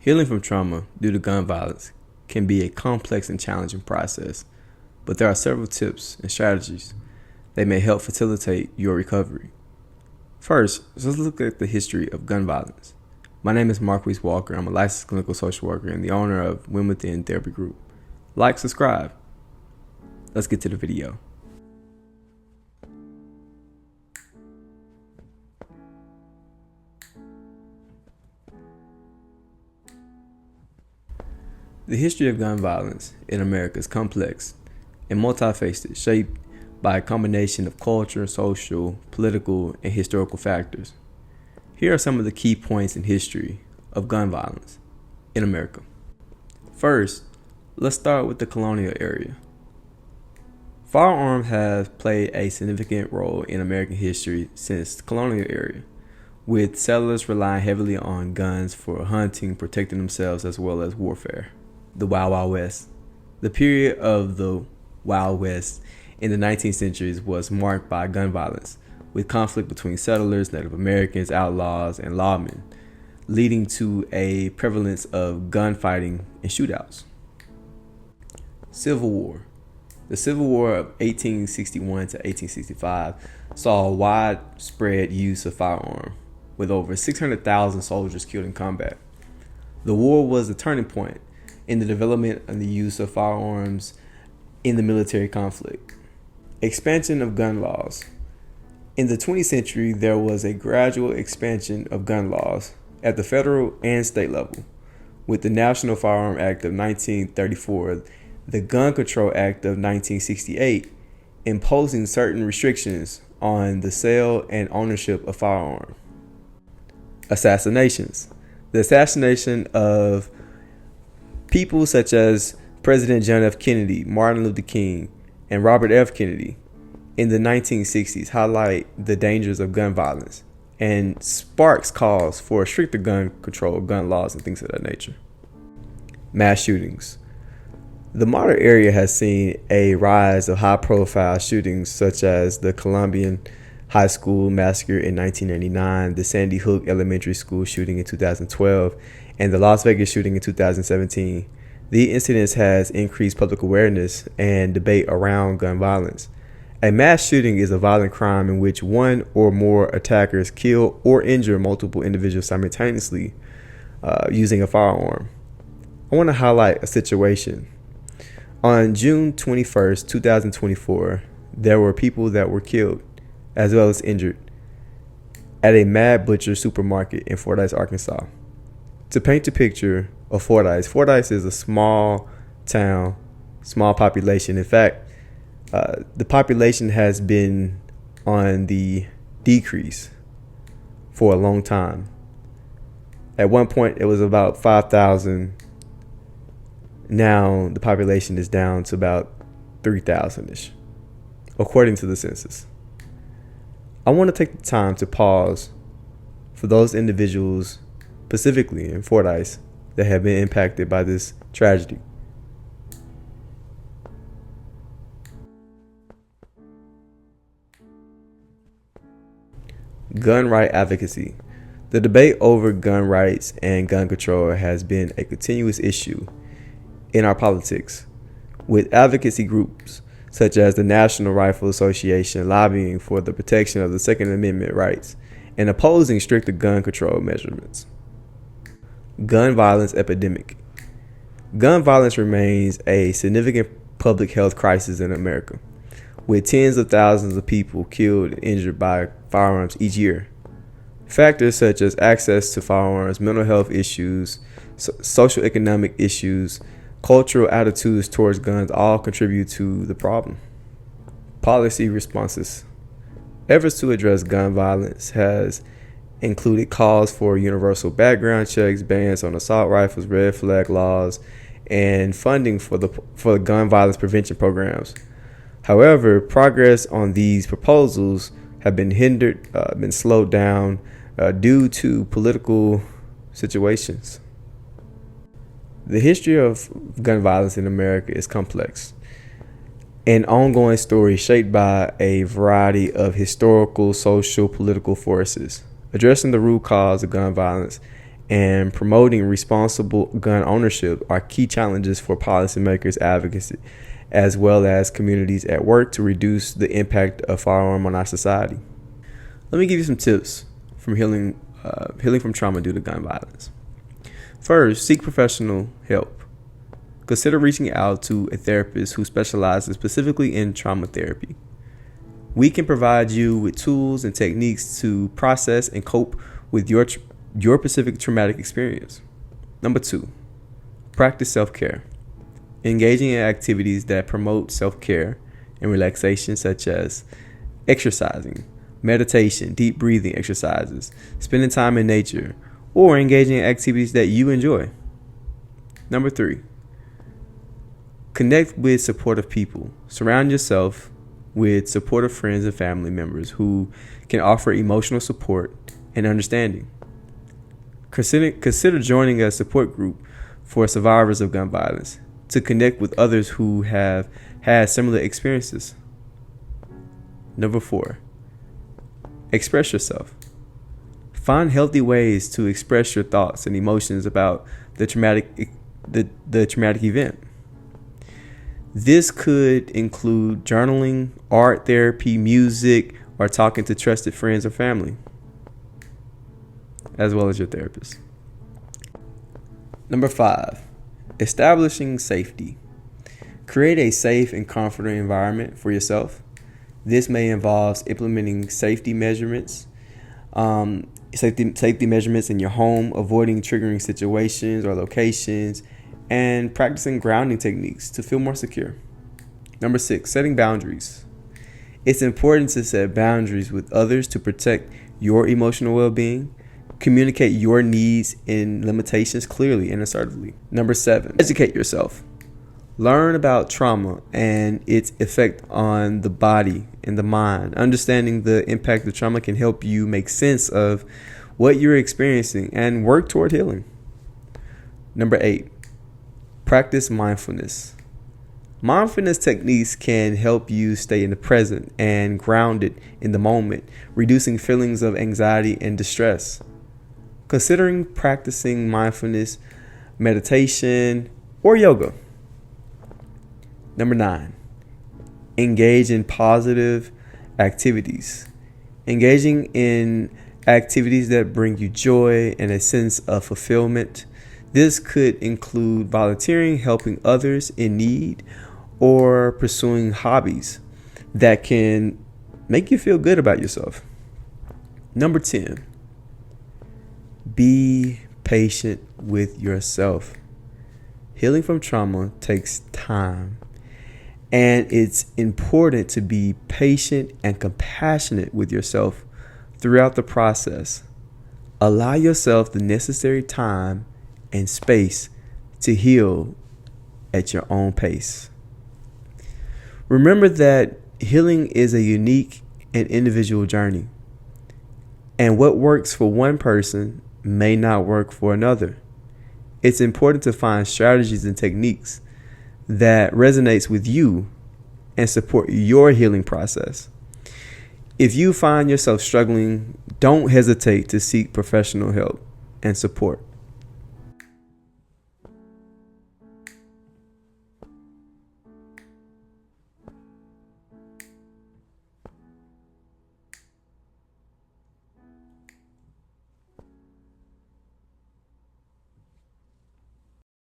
Healing from trauma due to gun violence can be a complex and challenging process, but there are several tips and strategies that may help facilitate your recovery. First, let's look at the history of gun violence. My name is Marquise Walker. I'm a licensed clinical social worker and the owner of Win Within Therapy Group. Like, subscribe. Let's get to the video. The history of gun violence in America is complex and multifaceted, shaped by a combination of culture, social, political, and historical factors. Here are some of the key points in history of gun violence in America. First, let's start with the colonial era. Firearms have played a significant role in American history since the colonial era, with settlers relying heavily on guns for hunting, protecting themselves, as well as warfare. The Wild Wild West. The period of the Wild West in the 19th century was marked by gun violence, with conflict between settlers, Native Americans, outlaws, and lawmen, leading to a prevalence of gunfighting and shootouts. Civil War. The Civil War of 1861 to 1865 saw a widespread use of firearms, with over 600,000 soldiers killed in combat. The war was a turning point in the development and the use of firearms in the military conflict. Expansion of gun laws. In the 20th century, there was a gradual expansion of gun laws at the federal and state level, with the National Firearm Act of 1934, the Gun Control Act of 1968, imposing certain restrictions on the sale and ownership of firearms. Assassinations. The assassination of people such as President John F. Kennedy, Martin Luther King, and Robert F. Kennedy in the 1960s highlight the dangers of gun violence and sparks calls for stricter gun control, gun laws, and things of that nature. Mass shootings. The modern era has seen a rise of high-profile shootings such as the Columbian High School massacre in 1999, the Sandy Hook Elementary School shooting in 2012, and the Las Vegas shooting in 2017. These incidents has increased public awareness and debate around gun violence. A mass shooting is a violent crime in which one or more attackers kill or injure multiple individuals simultaneously using a firearm. I want to highlight a situation. On June 21st, 2024, there were people that were killed as well as injured at a Mad Butcher supermarket in Fordyce, Arkansas. To paint a picture of Fordyce is a small town, small population. In fact, the population has been on the decrease for a long time. At one point, it was about 5,000. Now the population is down to about 3,000-ish, according to the census. I want to take the time to pause for those individuals, specifically in Fordyce, that have been impacted by this tragedy. Gun right advocacy. The debate over gun rights and gun control has been a continuous issue in our politics, with advocacy groups such as the National Rifle Association lobbying for the protection of the Second Amendment rights and opposing stricter gun control measurements. Gun violence epidemic. Gun violence remains a significant public health crisis in America, with tens of thousands of people killed and injured by firearms each year. Factors such as access to firearms, mental health issues, social economic issues, cultural attitudes towards guns all contribute to the problem. Policy responses. Efforts to address gun violence has included calls for universal background checks, bans on assault rifles, red flag laws, and funding for gun violence prevention programs. However, progress on these proposals have been hindered, been slowed down due to political situations. The history of gun violence in America is complex, an ongoing story shaped by a variety of historical, social, political forces. Addressing the root cause of gun violence and promoting responsible gun ownership are key challenges for policymakers' advocacy, as well as communities at work to reduce the impact of firearm on our society. Let me give you some tips from healing from trauma due to gun violence. First, seek professional help. Consider reaching out to a therapist who specializes specifically in trauma therapy. We can provide you with tools and techniques to process and cope with your specific traumatic experience. Number 2, practice self-care. Engaging in activities that promote self-care and relaxation, such as exercising, meditation, deep breathing exercises, spending time in nature, or engaging in activities that you enjoy. Number 3, connect with supportive people. Surround yourself with supportive friends and family members who can offer emotional support and understanding. Consider joining a support group for survivors of gun violence to connect with others who have had similar experiences. Number 4, express yourself. Find healthy ways to express your thoughts and emotions about the traumatic event. This could include journaling, art therapy, music, or talking to trusted friends or family, as well as your therapist. Number 5, establishing safety. Create a safe and comfortable environment for yourself. This may involve implementing safety measurements in your home, avoiding triggering situations or locations, and practicing grounding techniques to feel more secure. Number 6, setting boundaries. It's important to set boundaries with others to protect your emotional well-being. Communicate your needs and limitations clearly and assertively. Number 7, educate yourself. Learn about trauma and its effect on the body and the mind. Understanding the impact of trauma can help you make sense of what you're experiencing and work toward healing. Number 8, practice mindfulness. Mindfulness techniques can help you stay in the present and grounded in the moment, reducing feelings of anxiety and distress. Considering practicing mindfulness, meditation, or yoga. Number 9, engage in positive activities. Engaging in activities that bring you joy and a sense of fulfillment. This could include volunteering, helping others in need, or pursuing hobbies that can make you feel good about yourself. Number 10, be patient with yourself. Healing from trauma takes time, and it's important to be patient and compassionate with yourself throughout the process. Allow yourself the necessary time and space to heal at your own pace. Remember that healing is a unique and individual journey, and what works for one person may not work for another. It's important to find strategies and techniques that resonates with you and support your healing process. If you find yourself struggling, don't hesitate to seek professional help and support.